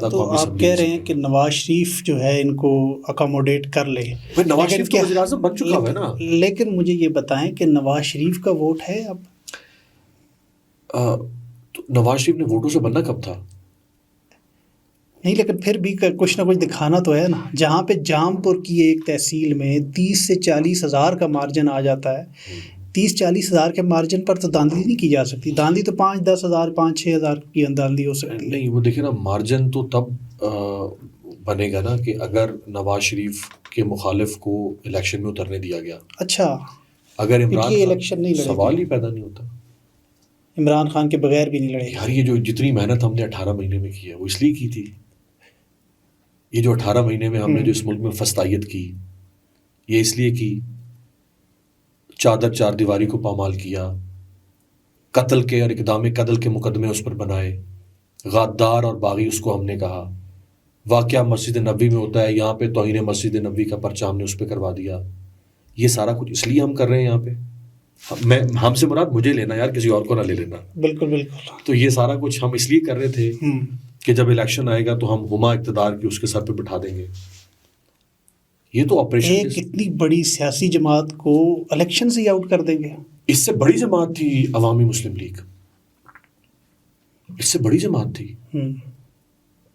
زیادہ قومی آپ کہہ رہے ہیں کہ نواز شریف جو ہے ان کو اکاموڈیٹ کر لے. نواز شریف تو وزیر اعظم بن چکا ہوا ہے نا. لیکن مجھے یہ بتائیں کہ نواز شریف کا ووٹ ہے اب؟ نواز شریف نے ووٹوں سے بننا کب تھا؟ نہیں، لیکن پھر بھی کچھ نہ کچھ دکھانا تو ہے نا. جہاں پہ جام پور کی ایک تحصیل میں 30 سے 40 ہزار کا مارجن آ جاتا ہے، 30-40 ہزار کے مارجن پر تو داندلی نہیں کی جا سکتی. داندلی تو 5-10 ہزار 5-6 ہزار کی داندلی ہو سکتی ہے. نہیں، وہ دیکھیں نا، مارجن تو تب بنے گا نا کہ اگر نواز شریف کے مخالف کو الیکشن میں اترنے دیا گیا. اچھا، اگر عمران یہ خان الیکشن نہیں لڑے، سوال ہی پیدا نہیں ہوتا. عمران خان کے بغیر بھی نہیں لڑے. یار یہ جو جتنی محنت ہم نے 18 مہینے میں کی ہے وہ اس لیے کی تھی. یہ جو 18 مہینے میں ہم نے جو اس ملک میں فسطائیت کی، یہ اس لیے کی، چادر چار دیواری کو پامال کیا، قتل کے اور اقدام قتل کے مقدمے اس پر بنائے، غدار اور باغی اس کو ہم نے کہا. واقعہ مسجد نبوی میں ہوتا ہے، یہاں پہ توہین مسجد نبوی کا پرچہ ہم نے اس پہ کروا دیا. یہ سارا کچھ اس لیے ہم کر رہے ہیں یہاں پہ. ہم سے مراد مجھے لینا یار، کسی اور کو نہ لے لینا. بالکل بالکل. تو یہ سارا کچھ ہم اس لیے کر رہے تھے کہ جب الیکشن آئے گا تو ہم ہما اقتدار کی اس کے سر پہ بٹھا دیں گے. یہ تو آپریشن ایک اتنی بڑی سیاسی جماعت کو الیکشن سے ہی آؤٹ کر دیں گے. اس سے بڑی جماعت تھی عوامی مسلم لیگ. اس سے بڑی جماعت تھی.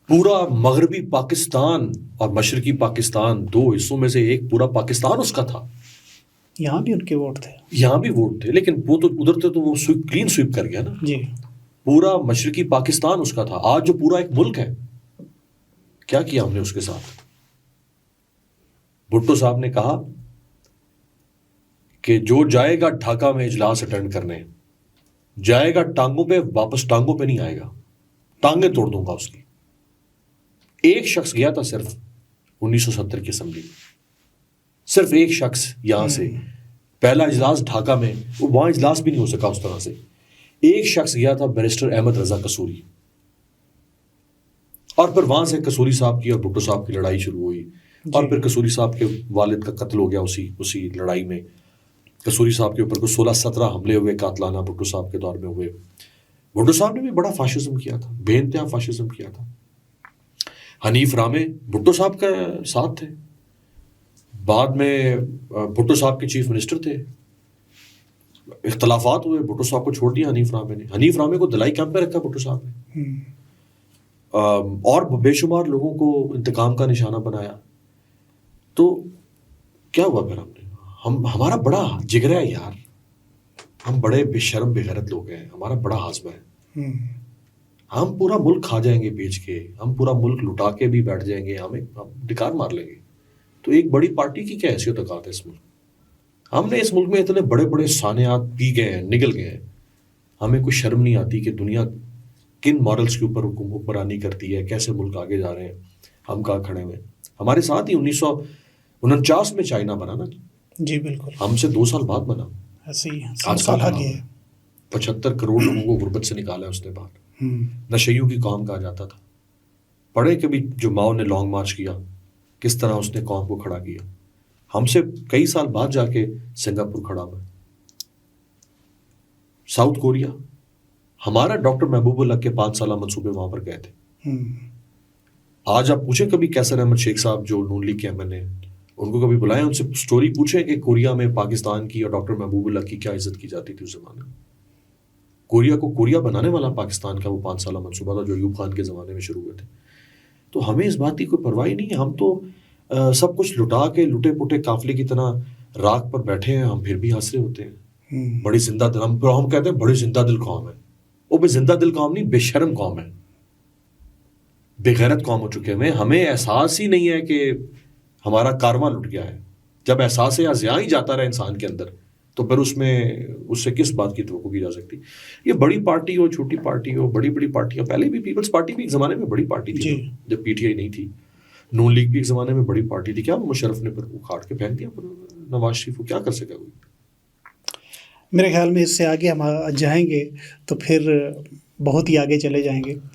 پورا مغربی پاکستان اور مشرقی پاکستان، دو حصوں میں سے ایک پورا پاکستان اس کا تھا. یہاں بھی ان کے ووٹ تھے. یہاں بھی ووٹ تھے، لیکن وہ تو ادھر تھے تو وہ کلین سویپ کر گیا نا. جی، پورا مشرقی پاکستان اس کا تھا. آج جو پورا ایک ملک ہے، کیا کیا ہم نے اس کے ساتھ؟ بھٹو صاحب نے کہا کہ جو جائے گا ڈھاکہ میں اجلاس اٹینڈ کرنے، جائے گا ٹانگوں پہ، واپس ٹانگوں پہ نہیں آئے گا، ٹانگیں توڑ دوں گا اس کی. ایک شخص گیا تھا صرف 1970 کی اسمبلی میں، صرف ایک شخص یہاں سے. پہلا اجلاس ڈھاکہ میں، وہاں اجلاس بھی نہیں ہو سکا اس طرح سے. ایک شخص گیا تھا، بیرسٹر احمد رضا قصوری. اور پھر وہاں سے قصوری صاحب کی اور بھٹو صاحب کی لڑائی شروع ہوئی. اور پھر قصوری صاحب کے والد کا قتل ہو گیا اسی لڑائی میں. قصوری صاحب کے اوپر کو 16-17 حملے ہوئے قاتلانہ بھٹو صاحب کے دور میں ہوئے. بھٹو صاحب نے بھی بڑا فاشزم کیا تھا، بے انتہا فاشزم کیا تھا. حنیف رامے بھٹو صاحب کا ساتھ تھے، بعد میں بھٹو صاحب کے چیف منسٹر تھے. اختلافات ہوئے، بھٹو صاحب کو چھوڑ دیا حنیف رامے نے. حنیف رامے کو دلائی کیمپ پہ رکھا بھٹو صاحب نے. اور بے شمار لوگوں کو انتقام کا نشانہ بنایا. تو کیا ہوا پھر؟ ہمارا بڑا جگرا ہے یار، ہم بڑے بے شرم بے غیرت لوگ ہیں، ہمارا بڑا ہاضمہ ہے. ہم پورا ملک کھا جائیں گے بیچ کے، ہم پورا ملک لٹا کے بھی بیٹھ جائیں گے، ہم ڈکار مار لیں گے. تو ایک بڑی پارٹی کی کیا حیثیت اوقات ہے اس ملک؟ ہم نے اس ملک میں اتنے بڑے بڑے سانحات پی گئے ہیں، نگل گئے ہیں. ہمیں کوئی شرم نہیں آتی کہ دنیا کن مارلز کے اوپر حکمرانی کرتی ہے، کیسے ملک آگے جا رہے ہیں، ہم کہاں کھڑے ہوئے ہیں. ہمارے ساتھ ہی 1949 میں چائنا بنا نا. جی بالکل. ہم سے 2 سال بعد بنا. ایسے ہی آج سال آگے ہے. 75 کروڑ لوگوں کو غربت سے نکالا ہے اس نے باہر. نشیوں کی قوم کہا جاتا تھا. پڑھے کبھی جو ماؤ نے لانگ مارچ کیا، کس طرح اس نے قوم کو کھڑا کیا. ہم سے کئی سال بعد جا کے سنگاپور کھڑا ہوا ہے. ساؤتھ کوریا، ہمارا ڈاکٹر محبوب اللہ کے 5 سالہ منصوبے وہاں پر گئے تھے. آج آپ پوچھیں کبھی کیسر احمد شیخ صاحب جو نون لیگ کے ایم این، ان کو کبھی بلائیں، ان سے سٹوری پوچھیں کہ کوریا میں پاکستان کی اور ڈاکٹر محبوب اللہ کی کیا عزت کی جاتی تھی اس زمانے میں. کوریا کو کوریا بنانے والا پاکستان کا وہ 5 سالہ منصوبہ تھا جو ایوب خان کے زمانے میں شروع ہوئے تھے. تو ہمیں اس بات کی کوئی پرواہ نہیں ہے. ہم تو سب کچھ لٹا کے لٹے پٹے قافلے کی طرح راک پر بیٹھے ہیں، ہم پھر بھی ہنس رہے ہوتے ہیں. بڑی زندہ دل، ہم کہتے ہیں بڑی زندہ دل قوم ہے. وہ بے زندہ دل قوم نہیں، بے شرم قوم ہے، بے غیرت قوم ہو چکے ہیں. ہمیں احساس ہی نہیں ہے کہ ہمارا کارواں لٹ گیا ہے. جب احساس یا زیاں ہی جاتا رہا انسان کے اندر تو پھر اس سے کس بات کی توقع کی جا سکتی؟ یہ بڑی پارٹی ہو، چھوٹی پارٹی ہو، بڑی بڑی پارٹیاں، پہلے بھی پیپلز پارٹی بھی ایک زمانے میں بڑی پارٹی تھی جب پی ٹی آئی نہیں تھی. نون لیگ بھی ایک زمانے میں بڑی پارٹی تھی. کیا مشرف نے پھر اکھاڑ کے پھینک دیا نواز شریف کو؟ کیا کر سکا کوئی؟ میرے خیال میں اس سے آگے ہم جائیں گے تو پھر بہت ہی آگے چلے جائیں گے.